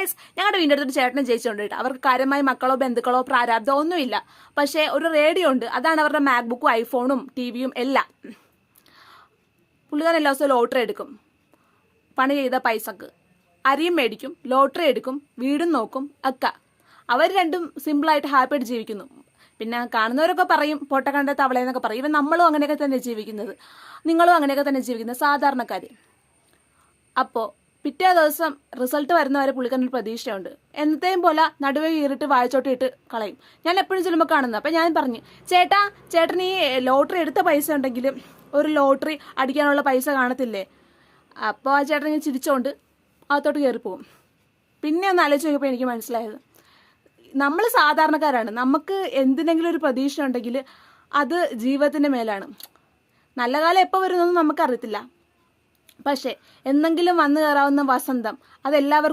Guys, ഞങ്ങളുടെ വീടിൻ്റെ അടുത്തൊരു ചേട്ടനും ചേച്ചിയുണ്ട് കേട്ടോ. അവർക്ക് കാര്യമായി മക്കളോ ബന്ധുക്കളോ പ്രാരാബ്ദമോ ഒന്നുമില്ല. പക്ഷേ ഒരു റേഡിയോ ഉണ്ട്. അതാണ് അവരുടെ മാക്ബുക്കും ഐഫോണും ടിവിയും എല്ലാം. പുള്ളിക്കാരൻ എല്ലാ ദിവസവും ലോട്ടറി എടുക്കും. പണി ചെയ്ത പൈസക്ക് അരിയും മേടിക്കും, ലോട്ടറി എടുക്കും, വീടും നോക്കും ഒക്കെ. അവർ രണ്ടും സിമ്പിളായിട്ട് ഹാപ്പിയായിട്ട് ജീവിക്കുന്നു. പിന്നെ കാണുന്നവരൊക്കെ പറയും പൊട്ടക്കണ്ട തവളയെന്നൊക്കെ പറയും. ഇവൻ നമ്മളും അങ്ങനെയൊക്കെ തന്നെ ജീവിക്കുന്നത്, നിങ്ങളും അങ്ങനെയൊക്കെ തന്നെ ജീവിക്കുന്നത്, സാധാരണക്കാർ. അപ്പോൾ പിറ്റേ ദിവസം റിസൾട്ട് വരുന്നവരെ പുള്ളിക്കാരൻ പ്രതീക്ഷയുണ്ട്. എന്നത്തെയും പോലെ നടുവേ കീറിട്ട് വാഴച്ചോട്ടിട്ട് കളയും. ഞാൻ എപ്പോഴും ചെല്ലുമ്പോൾ കാണുന്നത്. അപ്പം ഞാൻ പറഞ്ഞു, ചേട്ടൻ ഈ ലോട്ടറി എടുത്ത പൈസ ഉണ്ടെങ്കിൽ ഒരു ലോട്ടറി അടിക്കാനുള്ള പൈസ കാണത്തില്ലേ? അപ്പോൾ ആ ചേട്ടൻ ഞാൻ ചിരിച്ചോണ്ട് അകത്തോട്ട് കയറിപ്പോവും. പിന്നെ ഒന്ന് ആലോചിച്ച് നോക്കിയപ്പോൾ എനിക്ക് മനസ്സിലായത്, നമ്മൾ സാധാരണക്കാരാണ്. നമുക്ക് എന്തിനെങ്കിലും ഒരു പ്രതീക്ഷ ഉണ്ടെങ്കിൽ അത് ജീവിതത്തിൻ്റെ മേലാണ്. നല്ല കാലം എപ്പോൾ വരുന്നതെന്ന് നമുക്കറിയത്തില്ല. പക്ഷേ എന്തെങ്കിലും വന്നു കയറാവുന്ന വസന്തം അതെല്ലാവർക്കും